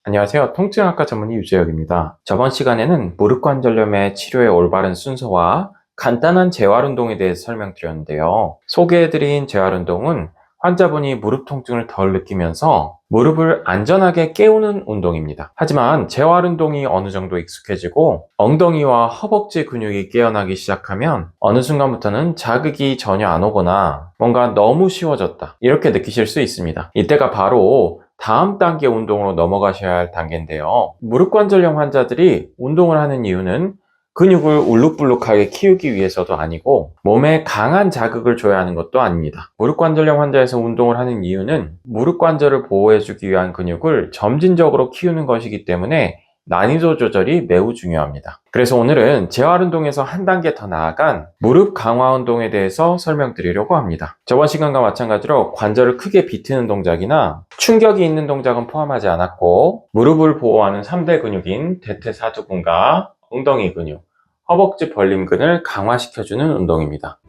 안녕하세요. 통증학과 전문의 유재혁입니다. 저번 시간에는 무릎관절염의 치료의 올바른 순서와 간단한 재활운동에 대해서 설명드렸는데요. 소개해드린 재활운동은 환자분이 무릎 통증을 덜 느끼면서 무릎을 안전하게 깨우는 운동입니다. 하지만 재활운동이 어느 정도 익숙해지고 엉덩이와 허벅지 근육이 깨어나기 시작하면 어느 순간부터는 자극이 전혀 안 오거나 뭔가 너무 쉬워졌다, 이렇게 느끼실 수 있습니다. 이때가 바로 다음 단계 운동으로 넘어가셔야 할 단계인데요. 무릎관절염 환자들이 운동을 하는 이유는 근육을 울룩불룩하게 키우기 위해서도 아니고 몸에 강한 자극을 줘야 하는 것도 아닙니다. 무릎관절염 환자에서 운동을 하는 이유는 무릎관절을 보호해주기 위한 근육을 점진적으로 키우는 것이기 때문에 난이도 조절이 매우 중요합니다. 그래서 오늘은 재활운동에서 한 단계 더 나아간 무릎 강화 운동에 대해서 설명드리려고 합니다. 저번 시간과 마찬가지로 관절을 크게 비트는 동작이나 충격이 있는 동작은 포함하지 않았고, 무릎을 보호하는 3대 근육인 대퇴사두근과 엉덩이 근육, 허벅지 벌림근을 강화시켜주는 운동입니다.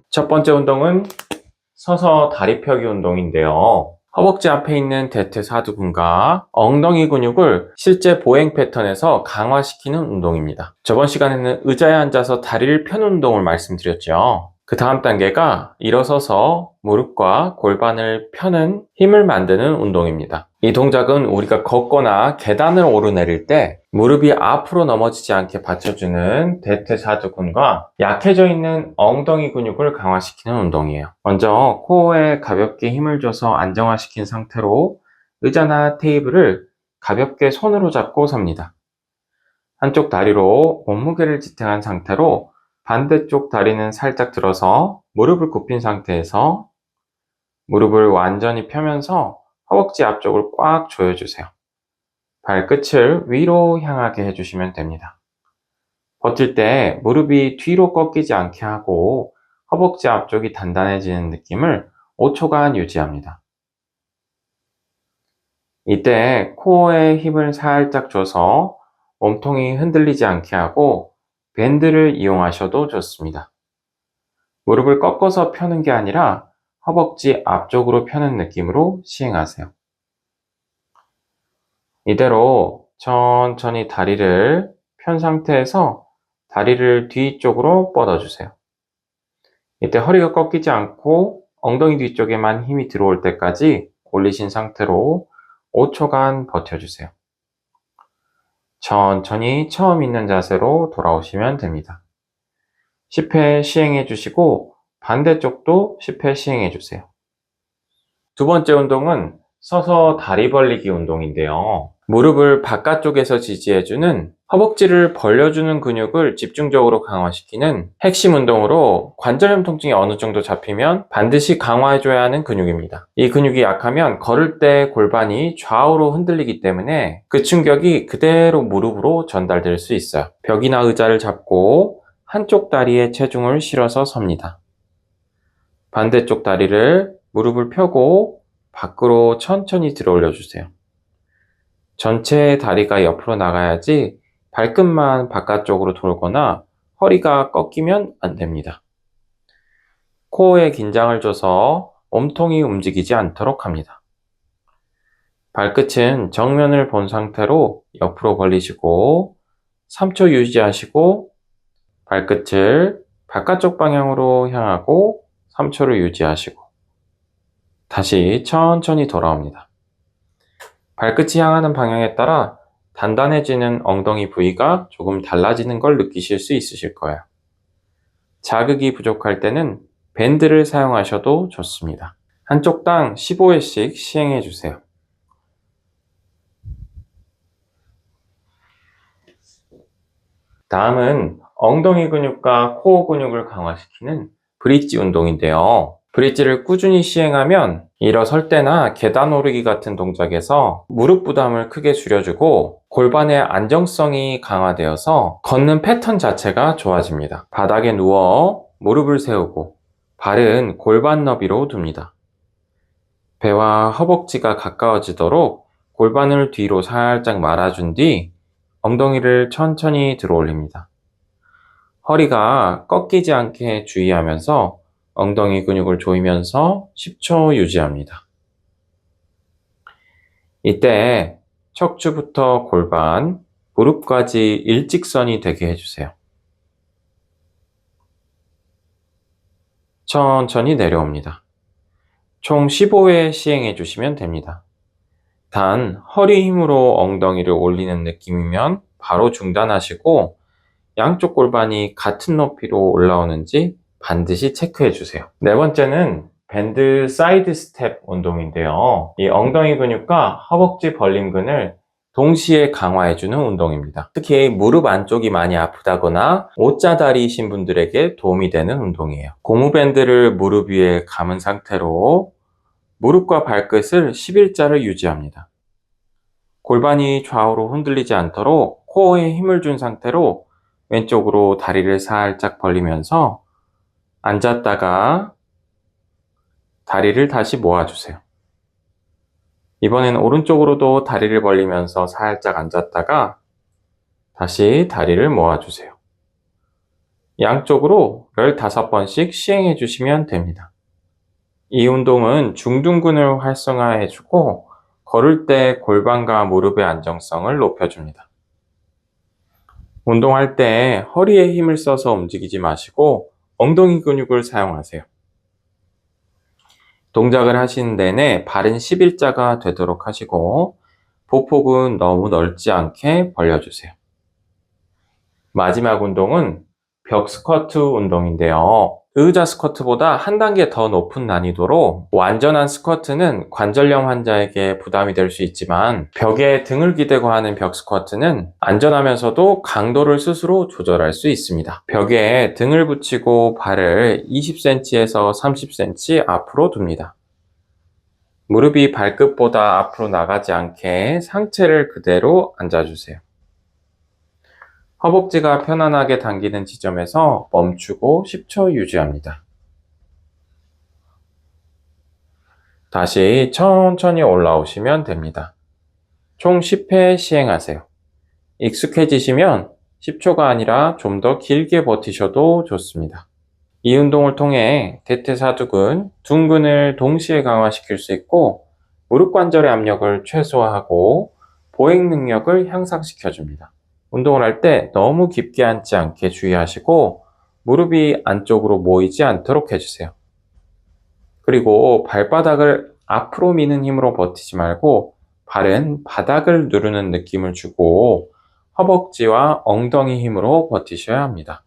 첫 번째 운동은 서서 다리 펴기 운동인데요. 허벅지 앞에 있는 대퇴사두근과 엉덩이 근육을 실제 보행 패턴에서 강화시키는 운동입니다. 저번 시간에는 의자에 앉아서 다리를 펴는 운동을 말씀드렸죠. 그 다음 단계가 일어서서 무릎과 골반을 펴는 힘을 만드는 운동입니다. 이 동작은 우리가 걷거나 계단을 오르내릴 때 무릎이 앞으로 넘어지지 않게 받쳐주는 대퇴사두근과 약해져 있는 엉덩이 근육을 강화시키는 운동이에요. 먼저 코어에 가볍게 힘을 줘서 안정화시킨 상태로 의자나 테이블을 가볍게 손으로 잡고 섭니다. 한쪽 다리로 몸무게를 지탱한 상태로 반대쪽 다리는 살짝 들어서 무릎을 굽힌 상태에서 무릎을 완전히 펴면서 허벅지 앞쪽을 꽉 조여주세요. 발끝을 위로 향하게 해주시면 됩니다. 버틸 때 무릎이 뒤로 꺾이지 않게 하고 허벅지 앞쪽이 단단해지는 느낌을 5초간 유지합니다. 이때 코어에 힘을 살짝 줘서 몸통이 흔들리지 않게 하고 밴드를 이용하셔도 좋습니다. 무릎을 꺾어서 펴는 게 아니라 허벅지 앞쪽으로 펴는 느낌으로 시행하세요. 이대로 천천히 다리를 편 상태에서 다리를 뒤쪽으로 뻗어주세요. 이때 허리가 꺾이지 않고 엉덩이 뒤쪽에만 힘이 들어올 때까지 올리신 상태로 5초간 버텨주세요. 천천히 처음 있는 자세로 돌아오시면 됩니다. 10회 시행해 주시고 반대쪽도 10회 시행해 주세요. 두 번째 운동은 서서 다리 벌리기 운동인데요. 무릎을 바깥쪽에서 지지해주는 허벅지를 벌려주는 근육을 집중적으로 강화시키는 핵심 운동으로 관절염 통증이 어느 정도 잡히면 반드시 강화해줘야 하는 근육입니다. 이 근육이 약하면 걸을 때 골반이 좌우로 흔들리기 때문에 그 충격이 그대로 무릎으로 전달될 수 있어요. 벽이나 의자를 잡고 한쪽 다리에 체중을 실어서 섭니다. 반대쪽 다리를 무릎을 펴고 밖으로 천천히 들어 올려주세요. 전체 다리가 옆으로 나가야지 발끝만 바깥쪽으로 돌거나 허리가 꺾이면 안 됩니다. 코어에 긴장을 줘서 몸통이 움직이지 않도록 합니다. 발끝은 정면을 본 상태로 옆으로 벌리시고 3초 유지하시고 발끝을 바깥쪽 방향으로 향하고 3초를 유지하시고 다시 천천히 돌아옵니다. 발끝이 향하는 방향에 따라 단단해지는 엉덩이 부위가 조금 달라지는 걸 느끼실 수 있으실 거예요. 자극이 부족할 때는 밴드를 사용하셔도 좋습니다. 한쪽당 15회씩 시행해 주세요. 다음은 엉덩이 근육과 코어 근육을 강화시키는 브릿지 운동인데요. 브릿지를 꾸준히 시행하면 일어설 때나 계단 오르기 같은 동작에서 무릎 부담을 크게 줄여주고 골반의 안정성이 강화되어서 걷는 패턴 자체가 좋아집니다. 바닥에 누워 무릎을 세우고 발은 골반 너비로 둡니다. 배와 허벅지가 가까워지도록 골반을 뒤로 살짝 말아준 뒤 엉덩이를 천천히 들어 올립니다. 허리가 꺾이지 않게 주의하면서 엉덩이 근육을 조이면서 10초 유지합니다. 이때 척추부터 골반, 무릎까지 일직선이 되게 해주세요. 천천히 내려옵니다. 총 15회 시행해 주시면 됩니다. 단 허리 힘으로 엉덩이를 올리는 느낌이면 바로 중단하시고 양쪽 골반이 같은 높이로 올라오는지 반드시 체크해 주세요. 네 번째는 밴드 사이드 스텝 운동인데요. 이 엉덩이 근육과 허벅지 벌림근을 동시에 강화해주는 운동입니다. 특히 무릎 안쪽이 많이 아프다거나 O자다리이신 분들에게 도움이 되는 운동이에요. 고무밴드를 무릎 위에 감은 상태로 무릎과 발끝을 11자를 유지합니다. 골반이 좌우로 흔들리지 않도록 코어에 힘을 준 상태로 왼쪽으로 다리를 살짝 벌리면서 앉았다가 다리를 다시 모아주세요. 이번엔 오른쪽으로도 다리를 벌리면서 살짝 앉았다가 다시 다리를 모아주세요. 양쪽으로 15번씩 시행해 주시면 됩니다. 이 운동은 중둔근을 활성화해주고 걸을 때 골반과 무릎의 안정성을 높여줍니다. 운동할 때 허리에 힘을 써서 움직이지 마시고 엉덩이 근육을 사용하세요. 동작을 하시는 내내 발은 11자가 되도록 하시고 보폭은 너무 넓지 않게 벌려주세요. 마지막 운동은 벽 스쿼트 운동인데요. 의자 스쿼트보다 한 단계 더 높은 난이도로 완전한 스쿼트는 관절염 환자에게 부담이 될 수 있지만 벽에 등을 기대고 하는 벽 스쿼트는 안전하면서도 강도를 스스로 조절할 수 있습니다. 벽에 등을 붙이고 발을 20cm에서 30cm 앞으로 둡니다. 무릎이 발끝보다 앞으로 나가지 않게 상체를 그대로 앉아주세요. 허벅지가 편안하게 당기는 지점에서 멈추고 10초 유지합니다. 다시 천천히 올라오시면 됩니다. 총 10회 시행하세요. 익숙해지시면 10초가 아니라 좀 더 길게 버티셔도 좋습니다. 이 운동을 통해 대퇴사두근, 둔근을 동시에 강화시킬 수 있고 무릎 관절의 압력을 최소화하고 보행 능력을 향상시켜줍니다. 운동을 할 때 너무 깊게 앉지 않게 주의하시고 무릎이 안쪽으로 모이지 않도록 해주세요. 그리고 발바닥을 앞으로 미는 힘으로 버티지 말고 발은 바닥을 누르는 느낌을 주고 허벅지와 엉덩이 힘으로 버티셔야 합니다.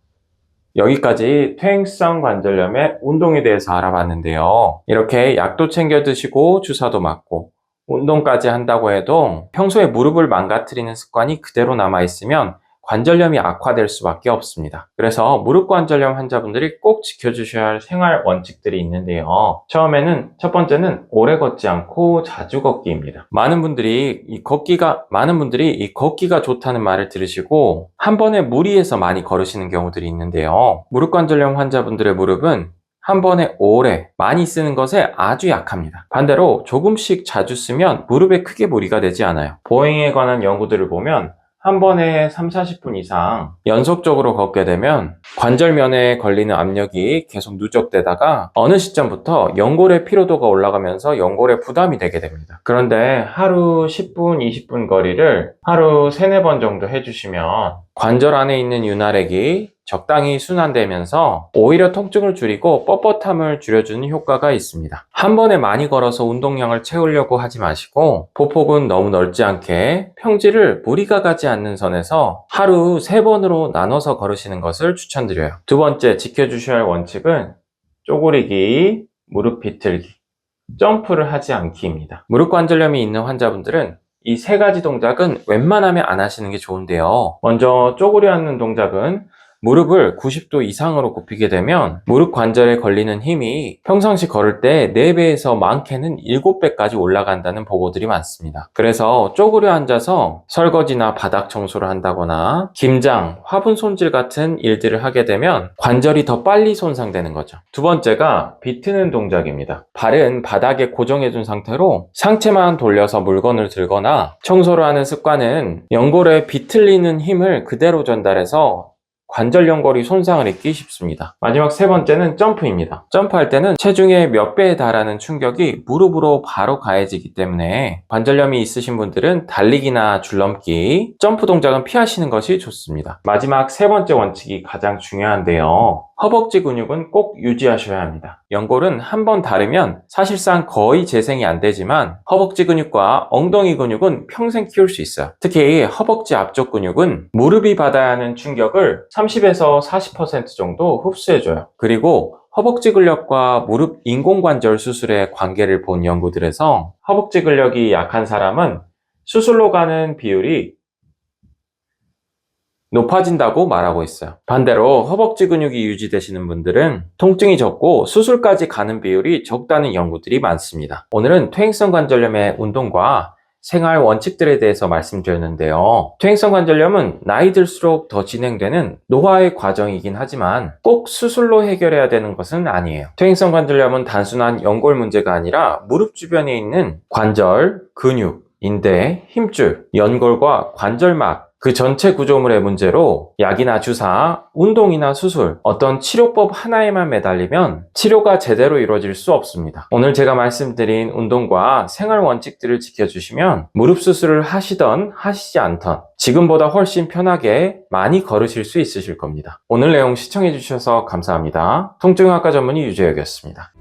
여기까지 퇴행성 관절염의 운동에 대해서 알아봤는데요. 이렇게 약도 챙겨 드시고 주사도 맞고 운동까지 한다고 해도 평소에 무릎을 망가뜨리는 습관이 그대로 남아있으면 관절염이 악화될 수밖에 없습니다. 그래서 무릎 관절염 환자분들이 꼭 지켜주셔야 할 생활 원칙들이 있는데요. 처음에는 첫 번째는 오래 걷지 않고 자주 걷기입니다. 많은 분들이 이 걷기가 좋다는 말을 들으시고 한 번에 무리해서 많이 걸으시는 경우들이 있는데요. 무릎 관절염 환자분들의 무릎은 한 번에 오래 많이 쓰는 것에 아주 약합니다. 반대로 조금씩 자주 쓰면 무릎에 크게 무리가 되지 않아요. 보행에 관한 연구들을 보면 한 번에 3, 40분 이상 연속적으로 걷게 되면 관절면에 걸리는 압력이 계속 누적되다가 어느 시점부터 연골의 피로도가 올라가면서 연골에 부담이 되게 됩니다. 그런데 하루 10분, 20분 거리를 하루 3, 4번 정도 해주시면 관절 안에 있는 윤활액이 적당히 순환되면서 오히려 통증을 줄이고 뻣뻣함을 줄여주는 효과가 있습니다. 한 번에 많이 걸어서 운동량을 채우려고 하지 마시고 보폭은 너무 넓지 않게 평지를 무리가 가지 않는 선에서 하루 3번으로 나눠서 걸으시는 것을 추천드려요. 두 번째 지켜주셔야 할 원칙은 쪼그리기, 무릎 비틀기, 점프를 하지 않기입니다. 무릎 관절염이 있는 환자분들은 이 3가지 동작은 웬만하면 안 하시는 게 좋은데요. 먼저 쪼그려 앉는 동작은 무릎을 90도 이상으로 굽히게 되면 무릎 관절에 걸리는 힘이 평상시 걸을 때 4배에서 많게는 7배까지 올라간다는 보고들이 많습니다. 그래서 쪼그려 앉아서 설거지나 바닥 청소를 한다거나 김장, 화분 손질 같은 일들을 하게 되면 관절이 더 빨리 손상되는 거죠. 두 번째가 비트는 동작입니다. 발은 바닥에 고정해둔 상태로 상체만 돌려서 물건을 들거나 청소를 하는 습관은 연골에 비틀리는 힘을 그대로 전달해서 관절 연골이 손상을 입기 쉽습니다. 마지막 세 번째는 점프입니다. 점프할 때는 체중의 몇 배에 달하는 충격이 무릎으로 바로 가해지기 때문에 관절염이 있으신 분들은 달리기나 줄넘기, 점프 동작은 피하시는 것이 좋습니다. 마지막 세 번째 원칙이 가장 중요한데요. 허벅지 근육은 꼭 유지하셔야 합니다. 연골은 한번 다르면 사실상 거의 재생이 안 되지만 허벅지 근육과 엉덩이 근육은 평생 키울 수 있어요. 특히 허벅지 앞쪽 근육은 무릎이 받아야 하는 충격을 30에서 40% 정도 흡수해줘요. 그리고 허벅지 근력과 무릎 인공관절 수술의 관계를 본 연구들에서 허벅지 근력이 약한 사람은 수술로 가는 비율이 높아진다고 말하고 있어요. 반대로 허벅지 근육이 유지되시는 분들은 통증이 적고 수술까지 가는 비율이 적다는 연구들이 많습니다. 오늘은 퇴행성 관절염의 운동과 생활 원칙들에 대해서 말씀드렸는데요. 퇴행성 관절염은 나이 들수록 더 진행되는 노화의 과정이긴 하지만 꼭 수술로 해결해야 되는 것은 아니에요. 퇴행성 관절염은 단순한 연골 문제가 아니라 무릎 주변에 있는 관절, 근육, 인대, 힘줄, 연골과 관절막, 그 전체 구조물의 문제로 약이나 주사, 운동이나 수술, 어떤 치료법 하나에만 매달리면 치료가 제대로 이루어질 수 없습니다. 오늘 제가 말씀드린 운동과 생활 원칙들을 지켜주시면 무릎 수술을 하시던 하시지 않던 지금보다 훨씬 편하게 많이 걸으실 수 있으실 겁니다. 오늘 내용 시청해 주셔서 감사합니다. 통증의학과 전문의 유재혁이었습니다.